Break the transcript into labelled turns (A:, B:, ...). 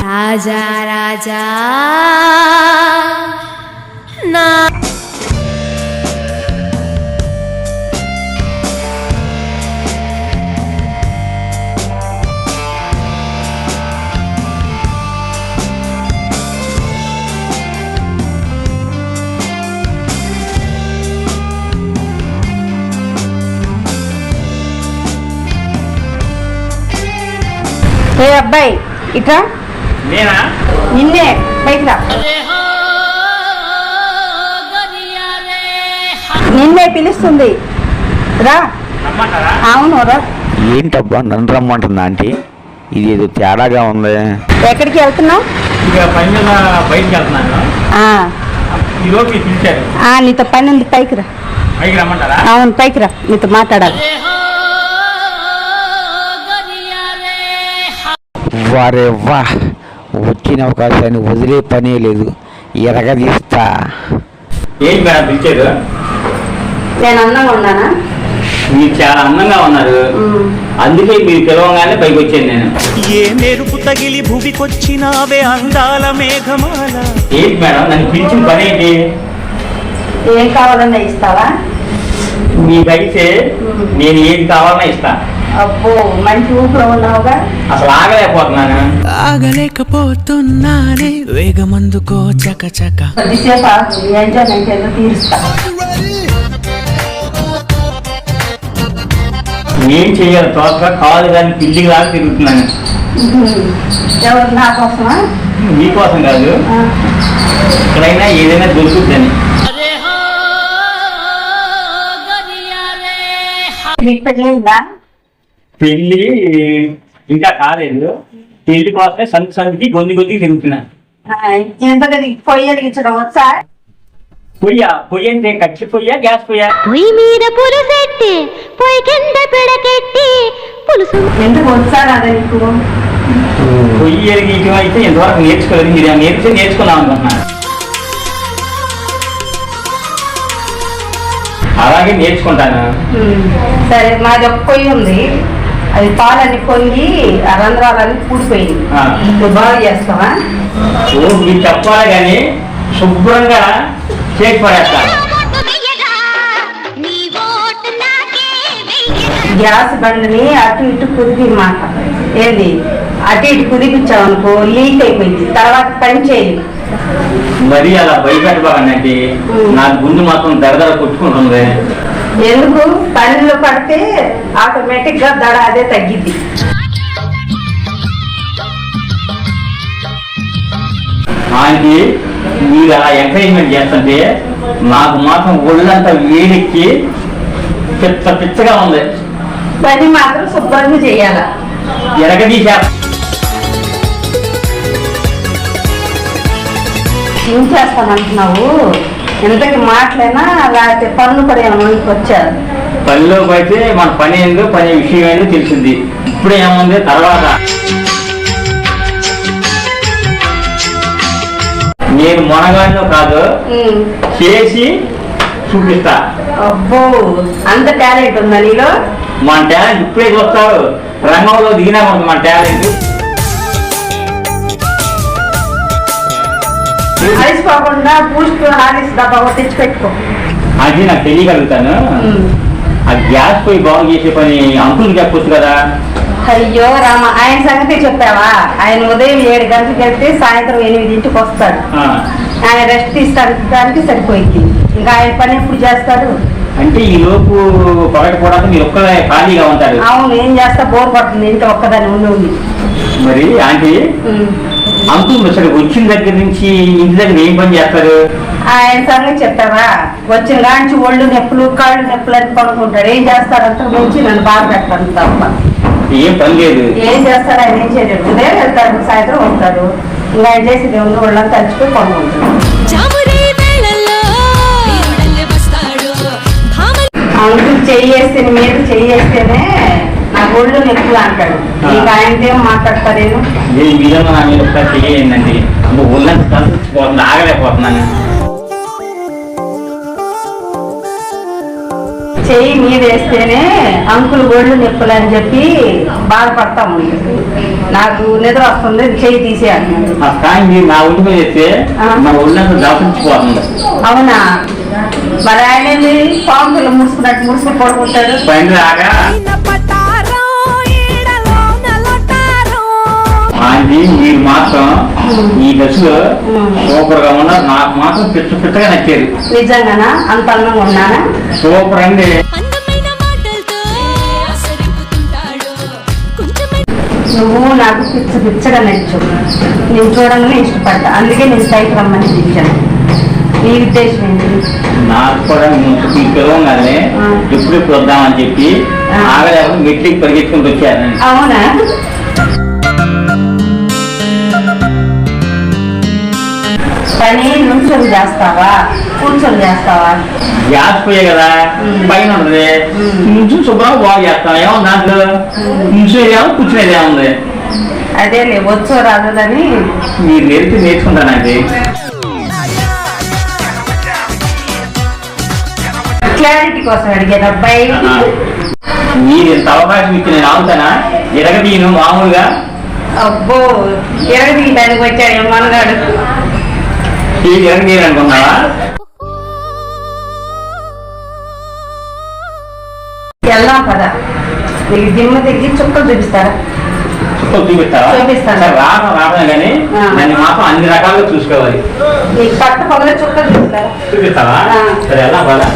A: రాజా రాజా నా
B: ఏ అబ్బాయి ఇట్రా.
C: నేనా?
B: నిన్నే బయట రా. నిన్నే పిలుస్తుంది రా. అవును రా.
C: ఏంటబ్బా నన్ను రమ్మంటుందా ఆంటీ? ఇది ఏదో తేడాగా ఉంది.
B: ఎక్కడికి వెళ్తున్నావు?
C: ఇక పని మీద బయటికి వెళ్తున్నాను. ఈరోజు పిలిచారు.
B: నీతో పని ఉంది, పైకి రా.
C: పైకి రమ్మంటారా?
B: అవును పైకి రా, నీతో మాట్లాడాలి.
C: వారే వా, వచ్చిన అవకాశాన్ని వదిలే పనే లేదు, ఎరగదీస్తా. ఏంటి మేడం పిలిచారు?
B: నేను అందంగా ఉన్నానా?
C: మీరు చాలా అందంగా ఉన్నారు, అందుకే మీరు పిలవగానే పైకి వచ్చాను నేను.
D: ఏ మెరుపు తగిలి భూమికొచ్చినావే అందాల మేఘమాల.
C: ఏంటి మేడం నన్ను పిలిచిన పని ఏంటి?
B: ఏం కావాలన్నా ఇస్తావా?
C: మీకైతే నేను ఏది కావాలన్నా ఇస్తా.
B: అబ్బో మంచి ఊపిలో ఉన్నావుగా.
C: అసలు ఆగలేకపోతున్నాను.
D: ఆగలేకపోతున్నానే, వేగమందుకో చకచక.
B: కొద్దిసేపు ఎంజాయ్మెంట్ ఏదో తీరుస్తా.
C: ఏం చెయ్యాలి? తోటగా కాదు కానీ పిల్లికి లాగా తిరుగుతున్నాను.
B: ఎవరు? నా కోసమా?
C: మీకోసం కాదు, ఎక్కడైనా ఏదైనా దొరుకుతుందని.
B: మీకు పెళ్ళిందా?
C: పెళ్లి ఇంకా కాలేదు. పెళ్లి కోసమే సంధికి గొంతుకి తిరుగుతున్నా.
B: ఎంతది పొయ్యి వెలిగించడం వచ్చా?
C: పొయ్యి అంటే కచ్చి పొయ్యా, గ్యాస్ పొయ్యా?
A: పొయ్యి మీద పులుసెట్టి పొయ్యి కింద పిడకెట్టి పులుసు
B: ఎందుకు వచ్చారా నీకు?
C: పొయ్యి ఎరిగించడం అయితే ఎంతవరకు నేర్చుకోలేదు. మీరు నేర్చుకున్నాం అనుకుంటున్నాను. అలాగే నేర్చుకుంటాను.
B: సరే, మాది ఒక పొయ్యి ఉంది, అది పాలన్నీ పొంగి ఆ రంధ్రాలన్నీ పూడిపోయింది. నువ్వు బాగా చేస్తావా?
C: మీరు చెప్పాలి కానీ శుభ్రంగా చేసి పడేస్తాను.
B: గ్యాస్ బండిని అటు ఇటు కుదిపిమాట. ఏంది అటు ఇటు కుదిపించావనుకో లీక్ అయిపోయింది, తర్వాత పని చేయదు.
C: మరి అలా భయపెట్టబాకండి, నాకు గుండు మాత్రం దరదర కొట్టుకుంటుంది.
B: ఎందుకు? పనిలో పడితే ఆటోమేటిక్ గా దడ అదే తగ్గిద్ది.
C: ఆంటీ మీరు అలా ఎంకరేజ్మెంట్ చేస్తుంటే నాకు మాత్రం ఒళ్ళంతా వేడెక్కి పిచ్చగా ఉంది.
B: పని మాత్రం శుభ్రంగా చేయాల.
C: ఎరగదీశా
B: ఏం చేస్తానంటున్నావు? ఎంతకి మాటలైనా లేకపోతే పనులు కూడా ఏమైనా వచ్చారు?
C: పనిలో పడితే మన పని ఏందో పని విషయం ఏందో తెలిసింది. ఇప్పుడు ఏముంది తర్వాత నేను మొనగాడిలో కాదు, చేసి చూపిస్తా.
B: అబ్బో అంత టాలెంట్ ఉందా నీలో?
C: మన టాలెంట్ ఇప్పుడే చూస్తారు, రంగంలో దిగినా ఉంది మన టాలెంట్.
B: అలసిపోకుండా బూస్ట్ హార్లిక్స్ డబ్బా తెచ్చి పెట్టుకో.
C: అది నాకు తెలియగలుగుతాను. ఆ గ్యాస్ పోయి బాగు చేసే పని అంకుల్కి చెప్పొచ్చు కదా.
B: అయ్యో రామ, ఆయన సంగతి చెప్పావా? ఆయన ఉదయం 7 గంటలకు వెళ్తే సాయంత్రం 8 వస్తాడు. ఆయన రెస్ట్ తీసుకోవడానికి సరిపోయింది. ఇంకా ఆయన పని ఎప్పుడు చేస్తాడు?
C: అంటే ఈ లోపు పగటిపోవడానికి మీరు ఒక్కడే ఖాళీగా ఉంటారు.
B: అవును, ఏం చేస్తా, బోర్ పడుతుంది ఇంట్లో ఒక్కదాన్ని ఉండి.
C: మరి ఆంటీ అంకుల్ అసలు వచ్చిన దగ్గర నుంచి ఇంటి దగ్గర ఏం పని చేస్తారు?
B: ఆయన సంగతి చెప్పావా? వచ్చిన కాంచి ఒళ్ళు నొప్పులు కాళ్ళు నొప్పులు అని పడుకుంటాడు. ఏం చేస్తాడంత నుంచి నన్ను బాధ పెట్టాను తప్ప
C: ఏం పని లేదు.
B: ఏం చేస్తాడు? ఆయన ఏం చేయలేదు. ఉదయం వెళ్తాడు, సాయంత్రం ఉంటాడు. ఇంకా ఆయన చేసేది ఉంది, ఒళ్ళంతా తడిచిపోయి పడుకుంటాడు. అంకుల్ చెయ్యేస్తే మీరు చెయ్యేస్తేనే నాకు ఒళ్ళు నొప్పులు అంటాడు. ఇంకా ఆయనతో ఏం మాట్లాడతారేను?
C: నేను విధంగా నా మీద ఒకసారి చెయ్యండి, ఒళ్ళంతా కలిసిపోతుంది, ఆగలేకపోతున్నాను.
B: చెయ్యి మీద వేస్తేనే అంకులు గోళ్ళు నొప్పులు అని చెప్పి బాధపడతా ఉంటుంది. నాకు నిద్ర వస్తుంది చెయ్యి తీసేయాలి.
C: కానీ నా ఒంటి మీద చేస్తే నా ఒళ్ళంతా దాపించిపోతుంది.
B: అవునా? మరి ఆయన పాంపులు ముడుచుకున్నట్టు ముడుచుకుని పడుకుంటాడు.
C: పైన రాగా ఆంటీ మీరు మాత్రం ఈ దశలో సూపర్ గా ఉన్నారు. నాకు మాత్రం పిచ్చగా నచ్చేది.
B: నిజంగానా? అంత అందంగా ఉన్నానా?
C: సూపర్ అండి.
B: నువ్వు నాకు పిచ్చగా నచ్చు. నేను చూడంగానే ఇష్టపడ్డా. అందుకే నేను సైకి రమ్మని పిలిచాను. నీ ఉద్దేశం ఏంటి?
C: నాకు కూడా ఈ పిలవగానే ఎప్పుడు వద్దామని చెప్పి ఆగలేక మెట్లికి పరిగెత్తుకుంటూ వచ్చాను.
B: అవునా? పని నుంచొని చేస్తావా కూర్చొని చేస్తావా?
C: గ్యాస్ పోయే కదా పైన ఉంటుంది. నుంచి శుభ్రంగా బాగు చేస్తాం. ఏమో దాంట్లో నుంచేదేమో కూర్చునేది ఏముంది.
B: అదేలే వచ్చో రాదని
C: మీరు నేర్చుకుంటానండి.
B: క్లారిటీ కోసం అడిగాను అబ్బాయి.
C: మీరు ఎంత అవకాశం ఇచ్చి నేను ఆగుతానా? ఎరగదీను మామూలుగా.
B: అబ్బో ఎరగదీయడానికి వచ్చాడు మనగాడు.
C: ఎరగదీయను అనుకున్నావా?
B: వెళ్దాం కదా. నీకు దిమ్మ దగ్గర చుక్కలు చూపిస్తారా?
C: చుక్కలు చూపిస్తావా?
B: చూపిస్తాను.
C: రావడం కానీ దాన్ని మాత్రం అన్ని రకాలుగా చూసుకోవాలి.
B: నీకు పట్ట పగల చుక్కలు చూపిస్తారా?
C: చూపిస్తావా? సరే వెళ్దాం కదా.